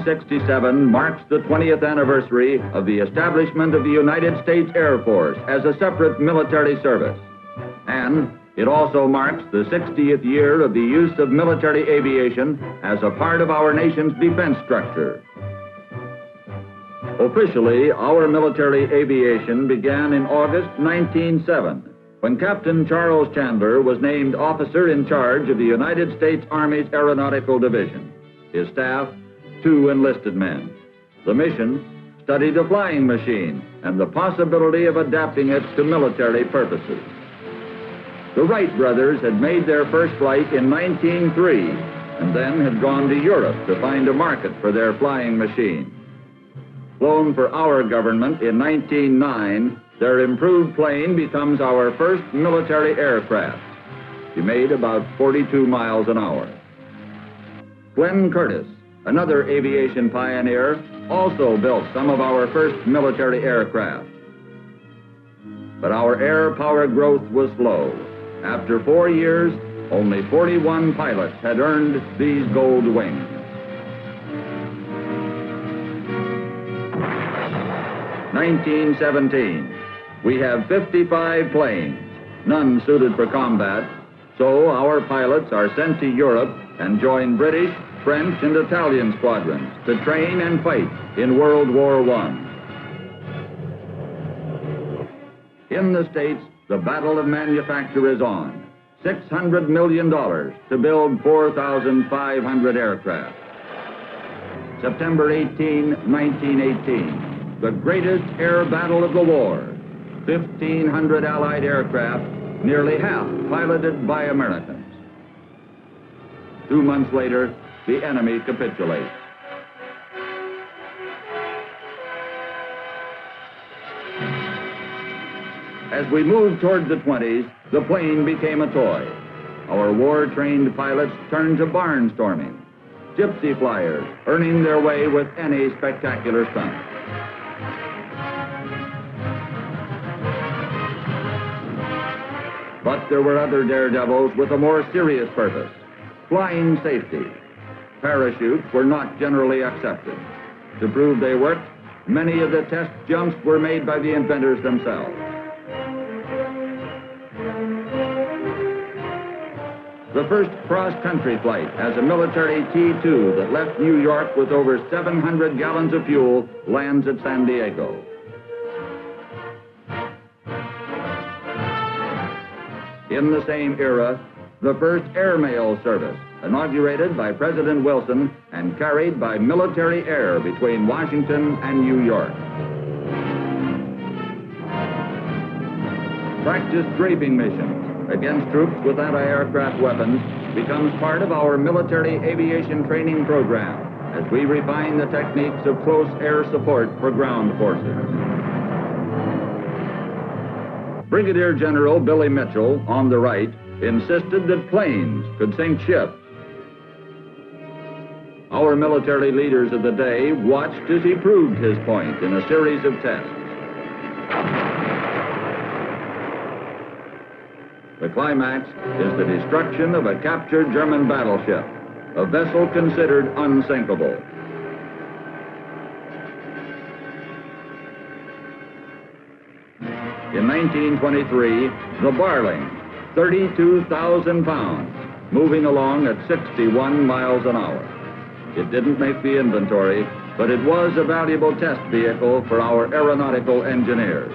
1967 marks the 20th anniversary of the establishment of the United States Air Force as a separate military service. And it also marks the 60th year of the use of military aviation as a part of our nation's defense structure. Officially, our military aviation began in August 1907, when Captain Charles Chandler was named officer in charge of the United States Army's Aeronautical Division. His staff, 2 enlisted men. The mission, study the flying machine and the possibility of adapting it to military purposes. The Wright brothers had made their first flight in 1903 and then had gone to Europe to find a market for their flying machine. Flown for our government in 1909, their improved plane becomes our first military aircraft. He made about 42 miles an hour. Glenn Curtiss, another aviation pioneer, also built some of our first military aircraft. But our air power growth was slow. After 4 years, only 41 pilots had earned these gold wings. 1917. We have 55 planes, none suited for combat, so our pilots are sent to Europe and join British, French, and Italian squadrons to train and fight in World War I. In the States, the battle of manufacture is on. $600 million to build 4,500 aircraft. September 18, 1918, the greatest air battle of the war. 1,500 Allied aircraft, nearly half piloted by Americans. 2 months later, the enemy capitulates. As we moved toward the 20s, the plane became a toy. Our war-trained pilots turned to barnstorming, gypsy flyers, earning their way with any spectacular stunt. But there were other daredevils with a more serious purpose, flying safety. Parachutes were not generally accepted. To prove they worked, many of the test jumps were made by the inventors themselves. The first cross-country flight as a military T-2 that left New York with over 700 gallons of fuel lands at San Diego. In the same era, the first airmail service, inaugurated by President Wilson and carried by military air between Washington and New York. Practice draping missions against troops with anti-aircraft weapons becomes part of our military aviation training program as we refine the techniques of close air support for ground forces. Brigadier General Billy Mitchell, on the right, insisted that planes could sink ships. Our military leaders of the day watched as he proved his point in a series of tests. The climax is the destruction of a captured German battleship, a vessel considered unsinkable. In 1923, the Barling, 32,000 pounds, moving along at 61 miles an hour. It didn't make the inventory, but it was a valuable test vehicle for our aeronautical engineers.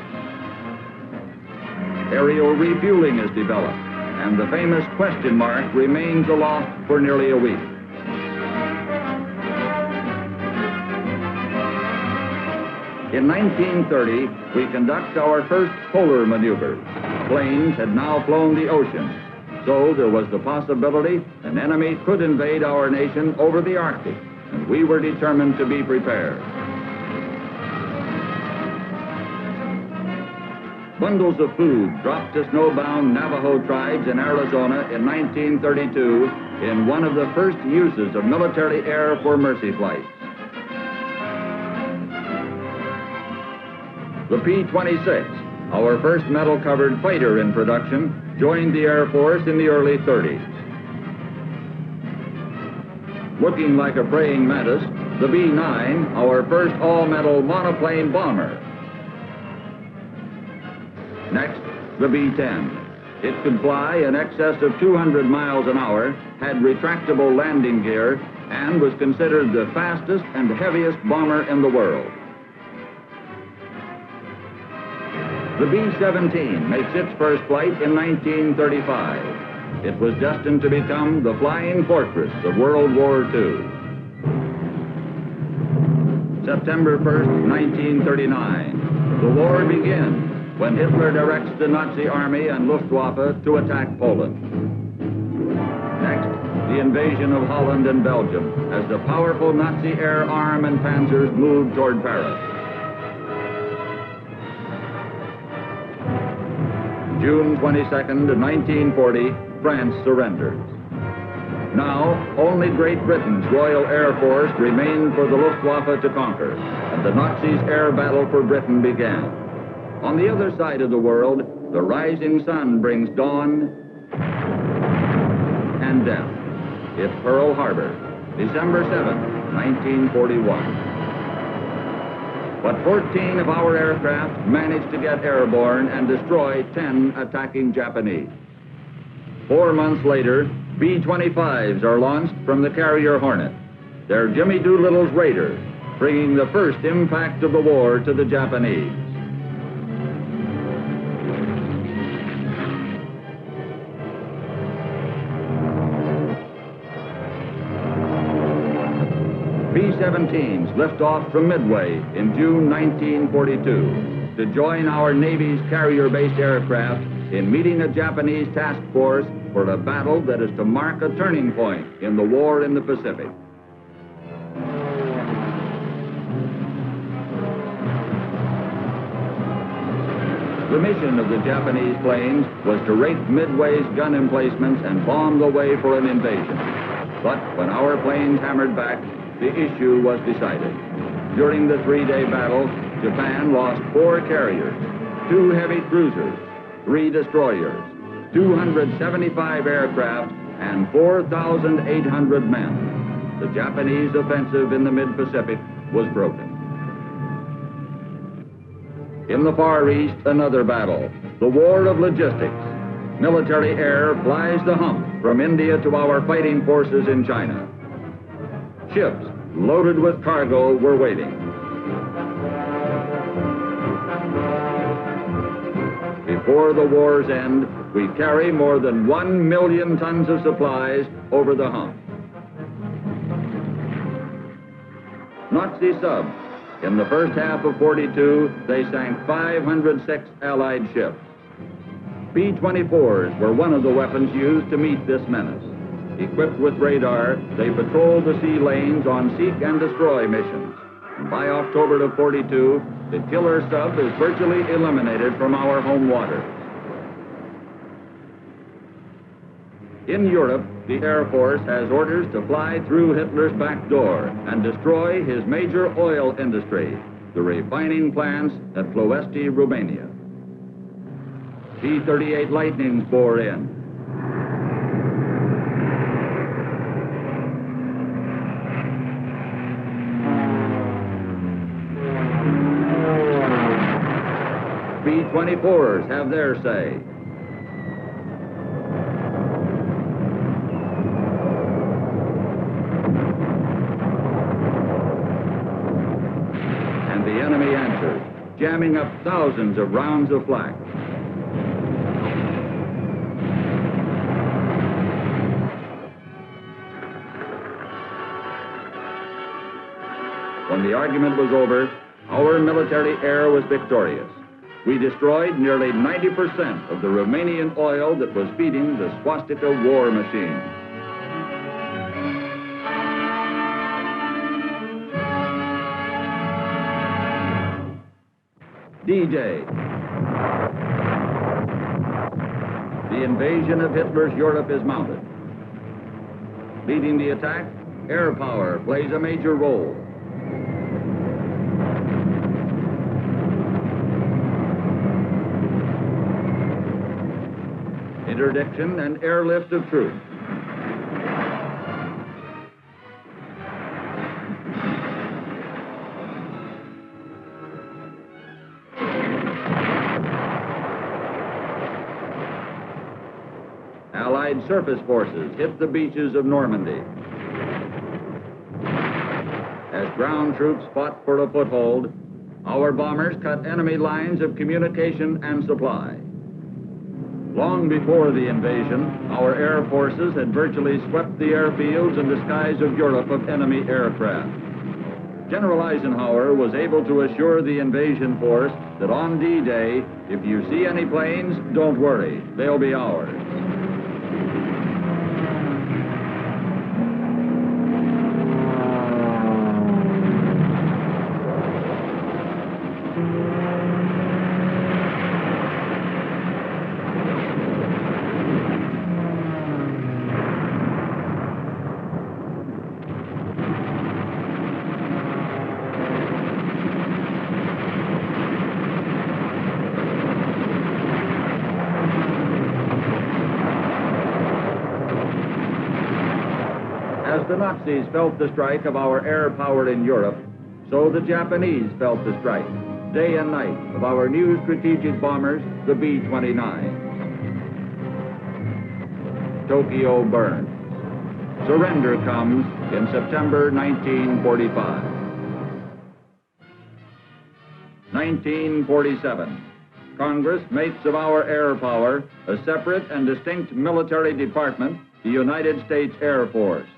Aerial refueling is developed, and the famous question mark remains aloft for nearly a week. In 1930, we conduct our first polar maneuvers. Planes had now flown the oceans, so there was the possibility an enemy could invade our nation over the Arctic, and we were determined to be prepared. Bundles of food dropped to snowbound Navajo tribes in Arizona in 1932 in one of the first uses of military air for mercy flights. The P-26, our first metal-covered fighter in production, joined the Air Force in the early 30s. Looking like a praying mantis, The B-9, our first all-metal monoplane bomber. Next, the B-10. It could fly in excess of 200 miles an hour, had retractable landing gear, and was considered the fastest and heaviest bomber in the world. The B-17 makes its first flight in 1935. It was destined to become the flying fortress of World War II. September 1st, 1939. The war begins when Hitler directs the Nazi Army and Luftwaffe to attack Poland. Next, the invasion of Holland and Belgium as the powerful Nazi air arm and panzers moved toward Paris. June 22nd, 1940, France surrenders. Now, only Great Britain's Royal Air Force remained for the Luftwaffe to conquer, and the Nazis' air battle for Britain began. On the other side of the world, the rising sun brings dawn and death. It's Pearl Harbor, December 7, 1941. But 14 of our aircraft managed to get airborne and destroy 10 attacking Japanese. 4 months later, B-25s are launched from the carrier Hornet. They're Jimmy Doolittle's Raiders, bringing the first impact of the war to the Japanese. B-17s lift off from Midway in June 1942 to join our Navy's carrier-based aircraft in meeting a Japanese task force for a battle that is to mark a turning point in the war in the Pacific. The mission of the Japanese planes was to rake Midway's gun emplacements and bomb the way for an invasion. But when our planes hammered back, the issue was decided. During the 3-day battle, Japan lost 4 carriers, 2 heavy cruisers, 3 destroyers, 275 aircraft, and 4,800 men. The Japanese offensive in the mid-Pacific was broken. In the Far East, another battle, the War of Logistics. Military air flies the hump from India to our fighting forces in China. Ships loaded with cargo were waiting. Before the war's end, we carry more than 1 million tons of supplies over the hump. Nazi subs. In the first half of 42, they sank 506 Allied ships. B-24s were one of the weapons used to meet this menace. Equipped with radar, they patrolled the sea lanes on seek and destroy missions. And by October of 42, the killer sub is virtually eliminated from our home waters. In Europe, the Air Force has orders to fly through Hitler's back door and destroy his major oil industry, the refining plants at Ploiești, Romania. B-38 Lightnings bore in. B-24s have their say. And the enemy answers, jamming up thousands of rounds of flak. When the argument was over, our military air was victorious. We destroyed nearly 90% of the Romanian oil that was feeding the swastika war machine. D-Day. The invasion of Hitler's Europe is mounted. Leading the attack, air power plays a major role. Interdiction and airlift of troops. Allied surface forces hit the beaches of Normandy. As ground troops fought for a foothold, our bombers cut enemy lines of communication and supply. Long before the invasion, our air forces had virtually swept the airfields and the skies of Europe of enemy aircraft. General Eisenhower was able to assure the invasion force that on D-Day, if you see any planes, don't worry, they'll be ours. As the Nazis felt the strike of our air power in Europe, so the Japanese felt the strike, day and night, of our new strategic bombers, the B-29. Tokyo burns. Surrender comes in September 1945. 1947. Congress makes of our air power a separate and distinct military department, the United States Air Force.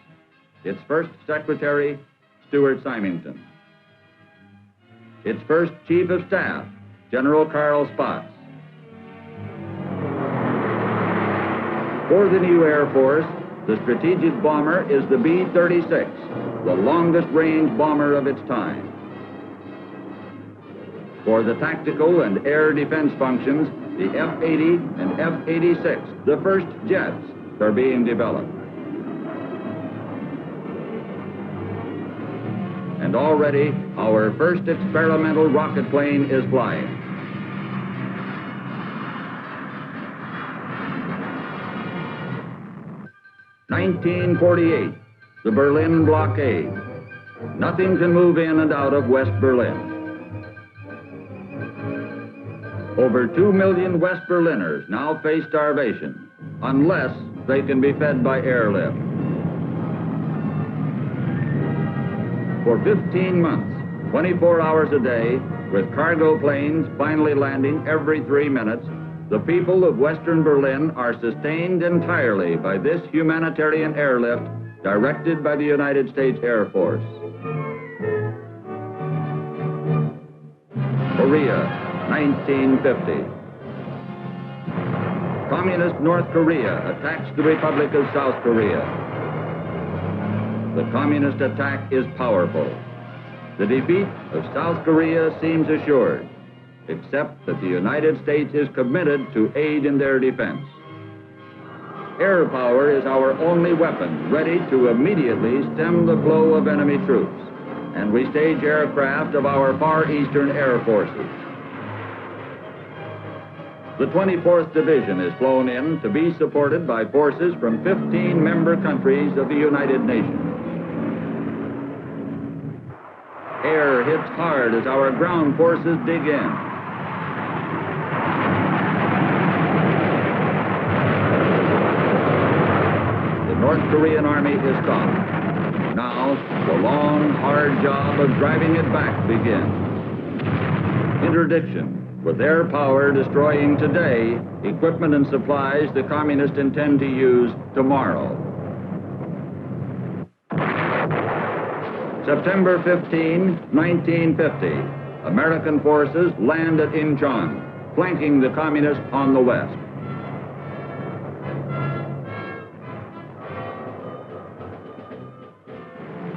Its first secretary, Stuart Symington. Its first chief of staff, General Carl Spaatz. For the new Air Force, the strategic bomber is the B-36, the longest range bomber of its time. For the tactical and air defense functions, the F-80 and F-86, the first jets, are being developed. And already, our first experimental rocket plane is flying. (1948), the Berlin blockade. Nothing can move in and out of West Berlin. Over 2 million West Berliners now face starvation, unless they can be fed by airlift. For 15 months, 24 hours a day, with cargo planes finally landing every 3 minutes, the people of Western Berlin are sustained entirely by this humanitarian airlift directed by the United States Air Force. Korea, 1950. Communist North Korea attacks the Republic of South Korea. The communist attack is powerful. The defeat of South Korea seems assured, except that the United States is committed to aid in their defense. Air power is our only weapon ready to immediately stem the flow of enemy troops, and we stage aircraft of our Far Eastern Air Forces. The 24th Division is flown in to be supported by forces from 15 member countries of the United Nations. Air hits hard as our ground forces dig in. The North Korean Army is stopped. Now, the long, hard job of driving it back begins. Interdiction, with air power destroying today equipment and supplies the communists intend to use tomorrow. September 15, 1950, American forces land at Incheon, flanking the communists on the west.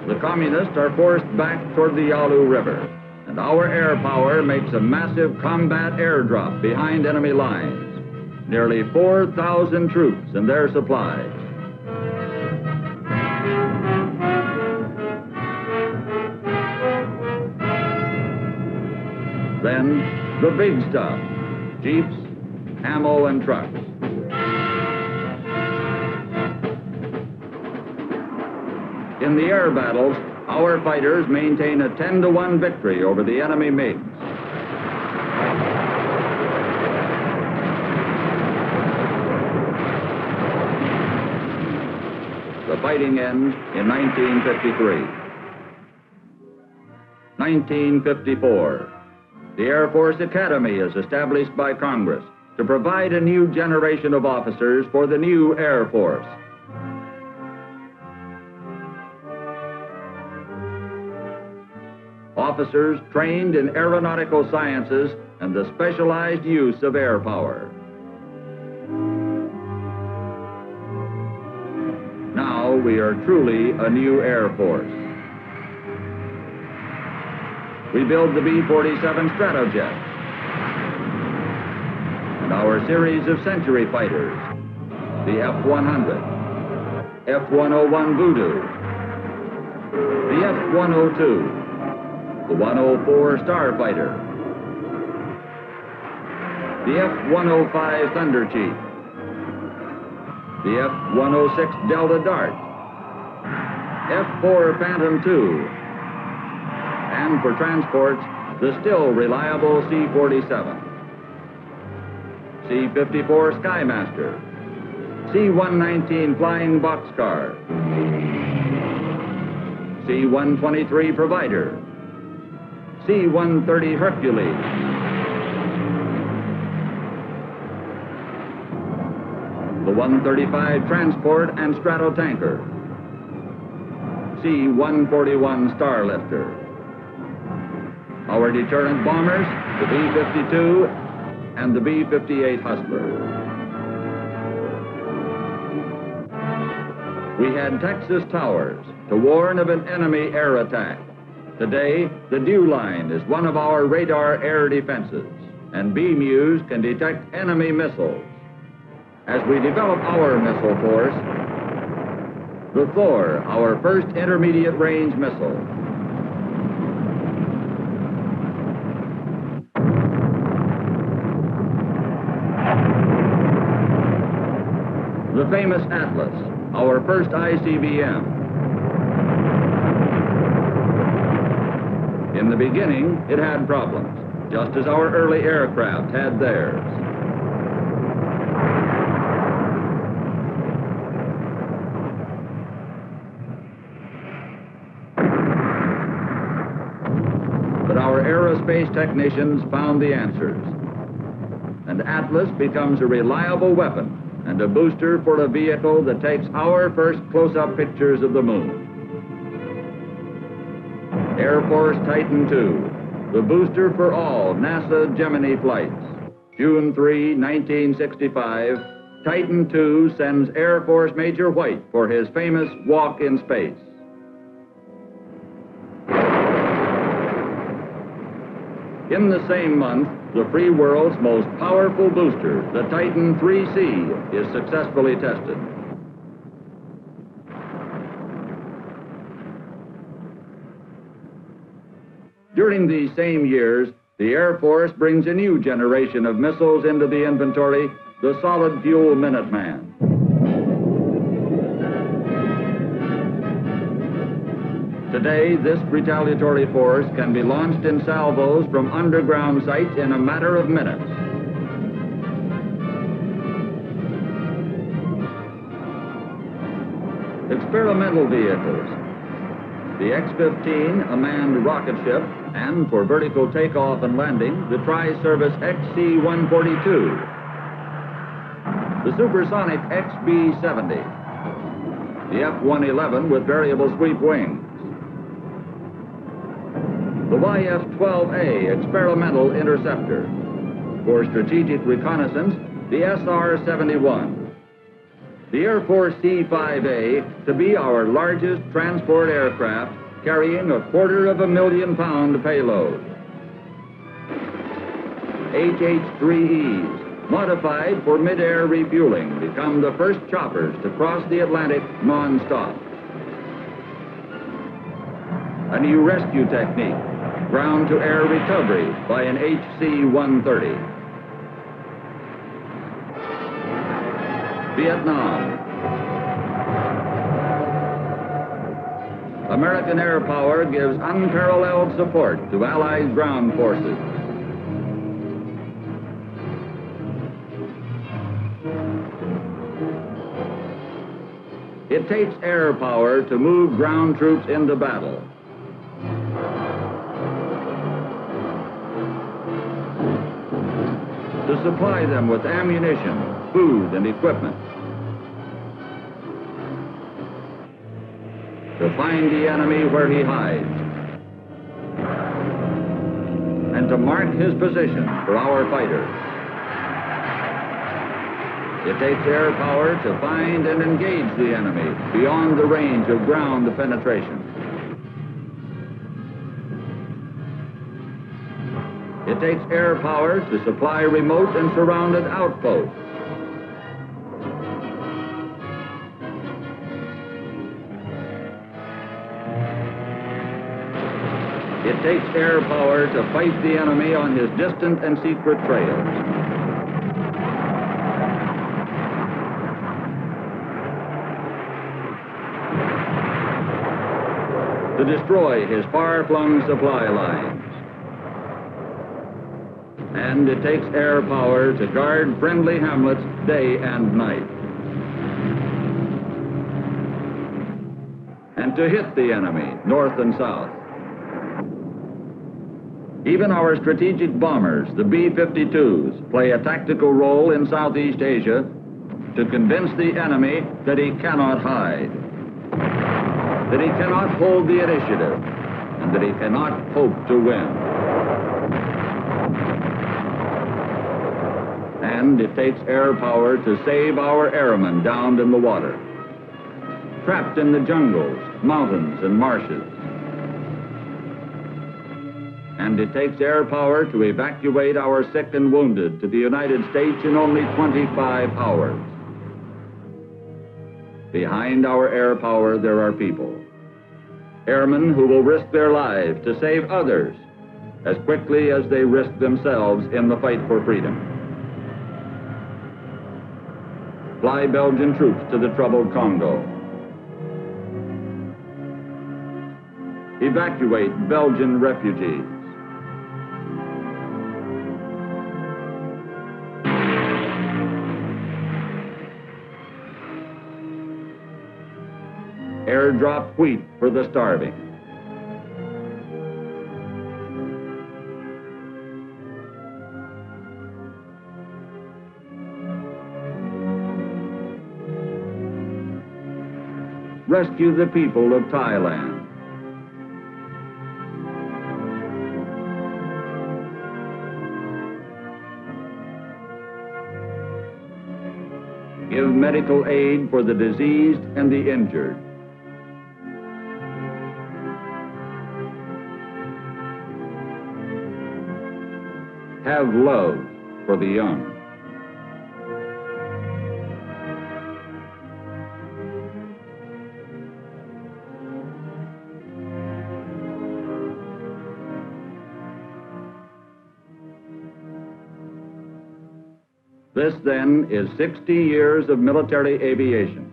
The communists are forced back toward the Yalu River, and our air power makes a massive combat airdrop behind enemy lines. Nearly 4,000 troops and their supplies. Then, the big stuff, jeeps, ammo, and trucks. In the air battles, our fighters maintain a 10-to-1 victory over the enemy MiGs. fighting ends in 1953. 1954. The Air Force Academy is established by Congress to provide a new generation of officers for the new Air Force. Officers trained in aeronautical sciences and the specialized use of air power. Now we are truly a new Air Force. We build the B-47 Stratojet and our series of Century fighters, the F-100, F-101 Voodoo, the F-102, the 104 Starfighter, the F-105 Thunder Chief, the F-106 Delta Dart, F-4 Phantom II, and for transports, the still reliable C-47, C-54 Skymaster, C-119 Flying Boxcar, C-123 Provider, C-130 Hercules, the 135 Transport and Stratotanker, C-141 Starlifter, our deterrent bombers, the B-52 and the B-58 Hustler. We had Texas Towers to warn of an enemy air attack. Today, the Dew Line is one of our radar air defenses, and B-Muse can detect enemy missiles. As we develop our missile force, the Thor, our first intermediate range missile. The famous Atlas, our first ICBM. In the beginning, it had problems, just as our early aircraft had theirs. But our aerospace technicians found the answers, and Atlas becomes a reliable weapon and a booster for a vehicle that takes our first close-up pictures of the moon. Air Force Titan II, the booster for all NASA Gemini flights. June 3, 1965, Titan II sends Air Force Major White for his famous walk in space. In the same month, the free world's most powerful booster, the Titan IIIC, is successfully tested. During these same years, the Air Force brings a new generation of missiles into the inventory, the solid fuel Minuteman. Today, this retaliatory force can be launched in salvos from underground sites in a matter of minutes. Experimental vehicles. The X-15, a manned rocket ship, and for vertical takeoff and landing, the tri-service XC-142. The supersonic XB-70. The F-111 with variable sweep wings. The YF-12A experimental interceptor. For strategic reconnaissance, the SR-71. The Air Force C-5A to be our largest transport aircraft, carrying 250,000-pound payload. HH-3Es, modified for mid-air refueling, become the first choppers to cross the Atlantic non-stop. A new rescue technique, ground-to-air recovery by an HC-130. Vietnam. American air power gives unparalleled support to Allied ground forces. It takes air power to move ground troops into battle. To supply them with ammunition, food, and equipment. To find the enemy where he hides. And to mark his position for our fighters. It takes air power to find and engage the enemy beyond the range of ground penetration. It takes air power to supply remote and surrounded outposts. It takes air power to fight the enemy on his distant and secret trails. To destroy his far-flung supply lines. And it takes air power to guard friendly hamlets day and night. And to hit the enemy north and south. Even our strategic bombers, the B-52s, play a tactical role in Southeast Asia to convince the enemy that he cannot hide, that he cannot hold the initiative, and that he cannot hope to win. And it takes air power to save our airmen downed in the water, trapped in the jungles, mountains, and marshes. And it takes air power to evacuate our sick and wounded to the United States in only 25 hours. Behind our air power, there are people. Airmen who will risk their lives to save others as quickly as they risk themselves in the fight for freedom. Fly Belgian troops to the troubled Congo. Evacuate Belgian refugees. Airdrop wheat for the starving. Rescue the people of Thailand. Give medical aid for the diseased and the injured. Have love for the young. This, then, is 60 years of military aviation.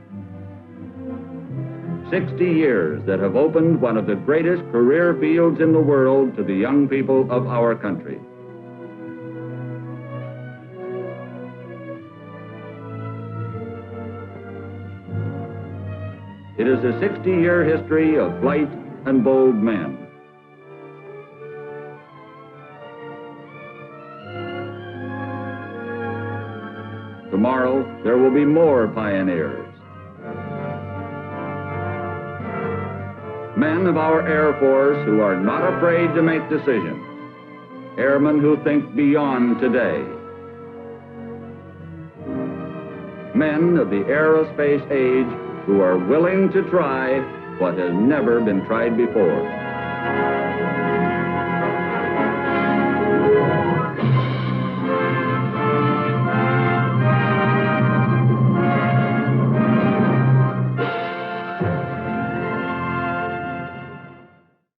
60 years that have opened one of the greatest career fields in the world to the young people of our country. It is a 60-year history of flight and bold men. Tomorrow, there will be more pioneers. Men of our Air Force who are not afraid to make decisions. Airmen who think beyond today. Men of the aerospace age who are willing to try what has never been tried before.